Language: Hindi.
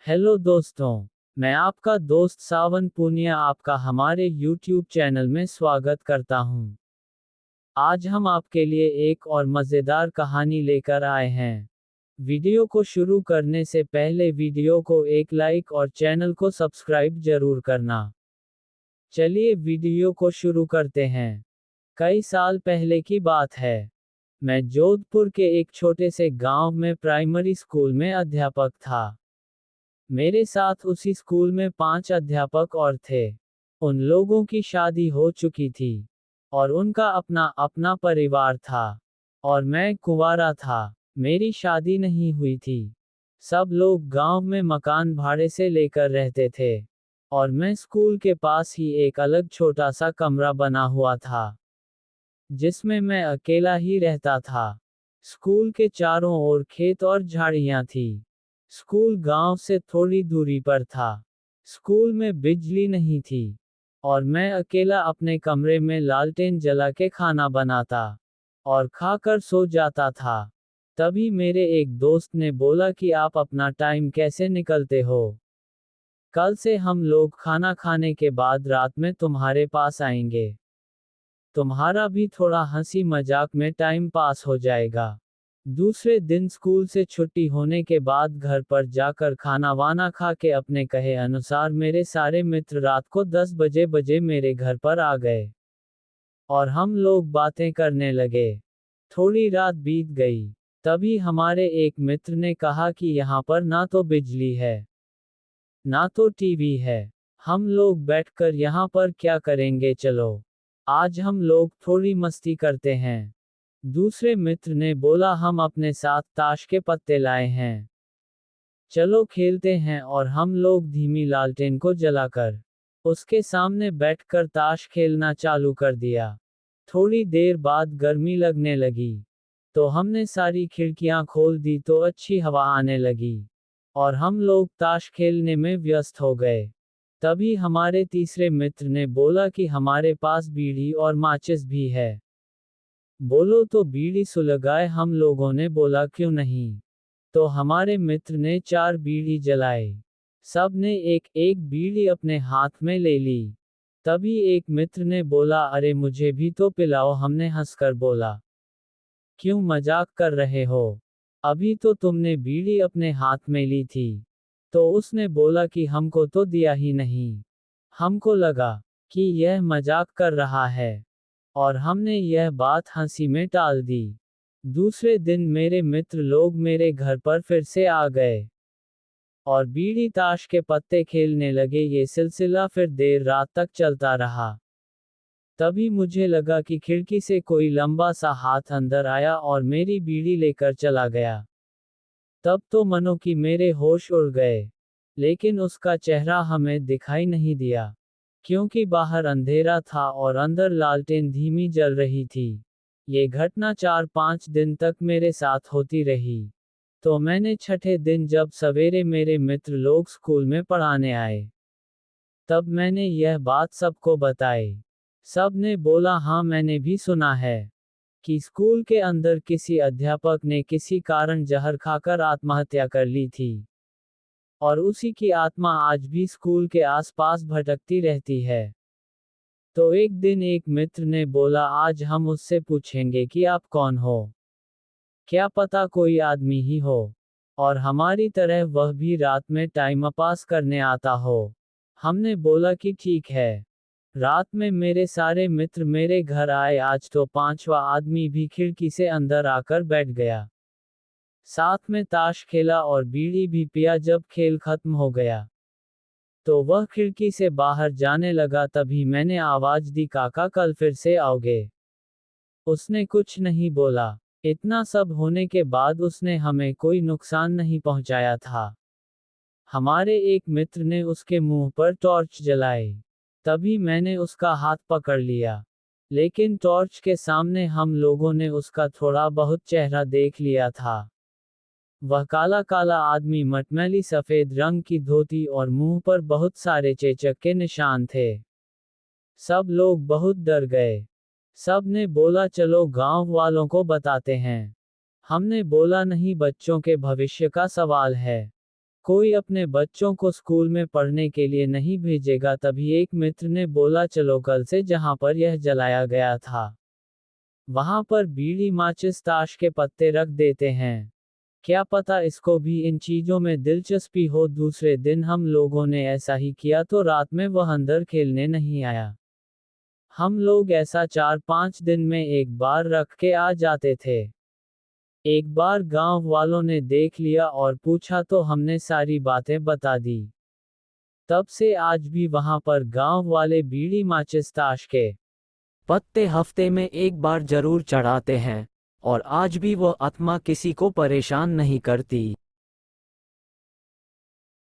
हेलो दोस्तों, मैं आपका दोस्त सावन पूनिया आपका हमारे YouTube चैनल में स्वागत करता हूँ। आज हम आपके लिए एक और मज़ेदार कहानी लेकर आए हैं। वीडियो को शुरू करने से पहले वीडियो को एक लाइक और चैनल को सब्सक्राइब जरूर करना। चलिए वीडियो को शुरू करते हैं। कई साल पहले की बात है। मैं जोधपुर के एक छोटे से गांव में प्राइमरी स्कूल में अध्यापक था। मेरे साथ उसी स्कूल में 5 अध्यापक और थे। उन लोगों की शादी हो चुकी थी और उनका अपना अपना परिवार था और मैं कुंवारा था। मेरी शादी नहीं हुई थी। सब लोग गांव में मकान भाड़े से लेकर रहते थे और मैं स्कूल के पास ही एक अलग छोटा सा कमरा बना हुआ था जिसमें मैं अकेला ही रहता था। स्कूल के चारों ओर खेत और झाड़ियां थी। स्कूल गांव से थोड़ी दूरी पर था। स्कूल में बिजली नहीं थी और मैं अकेला अपने कमरे में लालटेन जला के खाना बनाता और खाकर सो जाता था। तभी मेरे एक दोस्त ने बोला कि आप अपना टाइम कैसे निकलते हो? कल से हम लोग खाना खाने के बाद रात में तुम्हारे पास आएंगे। तुम्हारा भी थोड़ा हंसी मजाक में टाइम पास हो जाएगा। दूसरे दिन स्कूल से छुट्टी होने के बाद घर पर जाकर खाना वाना खा के अपने कहे अनुसार मेरे सारे मित्र रात को 10 बजे मेरे घर पर आ गए और हम लोग बातें करने लगे। थोड़ी रात बीत गई। तभी हमारे एक मित्र ने कहा कि यहाँ पर ना तो बिजली है ना तो टीवी है। हम लोग बैठकर यहाँ पर क्या करेंगे, चलो आज हम लोग थोड़ी मस्ती करते हैं। दूसरे मित्र ने बोला हम अपने साथ ताश के पत्ते लाए हैं, चलो खेलते हैं। और हम लोग धीमी लालटेन को जलाकर उसके सामने बैठकर ताश खेलना चालू कर दिया। थोड़ी देर बाद गर्मी लगने लगी तो हमने सारी खिड़कियां खोल दी तो अच्छी हवा आने लगी और हम लोग ताश खेलने में व्यस्त हो गए। तभी हमारे तीसरे मित्र ने बोला कि हमारे पास बीड़ी और माचिस भी है, बोलो तो बीड़ी सुलगाए। हम लोगों ने बोला क्यों नहीं। तो हमारे मित्र ने 4 बीड़ी जलाई। सब ने एक एक बीड़ी अपने हाथ में ले ली। तभी एक मित्र ने बोला अरे मुझे भी तो पिलाओ। हमने हंसकर बोला क्यों मजाक कर रहे हो, अभी तो तुमने बीड़ी अपने हाथ में ली थी। तो उसने बोला कि हमको तो दिया ही नहीं। हमको लगा कि यह मजाक कर रहा है और हमने यह बात हंसी में टाल दी। दूसरे दिन मेरे मित्र लोग मेरे घर पर फिर से आ गए और बीड़ी ताश के पत्ते खेलने लगे। ये सिलसिला फिर देर रात तक चलता रहा। तभी मुझे लगा कि खिड़की से कोई लंबा सा हाथ अंदर आया और मेरी बीड़ी लेकर चला गया। तब तो मनो कि मेरे होश उड़ गए, लेकिन उसका चेहरा हमें दिखाई नहीं दिया क्योंकि बाहर अंधेरा था और अंदर लालटेन धीमी जल रही थी। ये घटना 4-5 दिन तक मेरे साथ होती रही। तो मैंने छठे दिन जब सवेरे मेरे मित्र लोग स्कूल में पढ़ाने आए, तब मैंने यह बात सबको बताई। सब ने बोला हाँ मैंने भी सुना है कि स्कूल के अंदर किसी अध्यापक ने किसी कारण जहर खाकर आत्महत्या कर ली थी और उसी की आत्मा आज भी स्कूल के आसपास भटकती रहती है। तो एक दिन एक मित्र ने बोला आज हम उससे पूछेंगे कि आप कौन हो, क्या पता कोई आदमी ही हो और हमारी तरह वह भी रात में टाइम पास करने आता हो। हमने बोला कि ठीक है। रात में मेरे सारे मित्र मेरे घर आए। आज तो 5वां आदमी भी खिड़की से अंदर आकर बैठ गया। साथ में ताश खेला और बीड़ी भी पिया। जब खेल खत्म हो गया तो वह खिड़की से बाहर जाने लगा। तभी मैंने आवाज दी काका कल फिर से आओगे? उसने कुछ नहीं बोला। इतना सब होने के बाद उसने हमें कोई नुकसान नहीं पहुंचाया था। हमारे एक मित्र ने उसके मुंह पर टॉर्च जलाई। तभी मैंने उसका हाथ पकड़ लिया, लेकिन टॉर्च के सामने हम लोगों ने उसका थोड़ा बहुत चेहरा देख लिया था। वह काला काला आदमी, मटमैली सफेद रंग की धोती और मुंह पर बहुत सारे चेचक के निशान थे। सब लोग बहुत डर गए। सब ने बोला चलो गांव वालों को बताते हैं। हमने बोला नहीं, बच्चों के भविष्य का सवाल है। कोई अपने बच्चों को स्कूल में पढ़ने के लिए नहीं भेजेगा, तभी एक मित्र ने बोला चलो कल से जहां पर यह जलाया गया था वहां पर बीड़ी माचिस ताश के पत्ते रख देते हैं। क्या पता इसको भी इन चीजों में दिलचस्पी हो। दूसरे दिन हम लोगों ने ऐसा ही किया तो रात में वह अंदर खेलने नहीं आया। हम लोग ऐसा 4-5 दिन में एक बार रख के आ जाते थे। एक बार गांव वालों ने देख लिया और पूछा तो हमने सारी बातें बता दी। तब से आज भी वहां पर गांव वाले बीड़ी माचिस ताश के पत्ते हफ्ते में एक बार जरूर चढ़ाते हैं और आज भी वह आत्मा किसी को परेशान नहीं करती।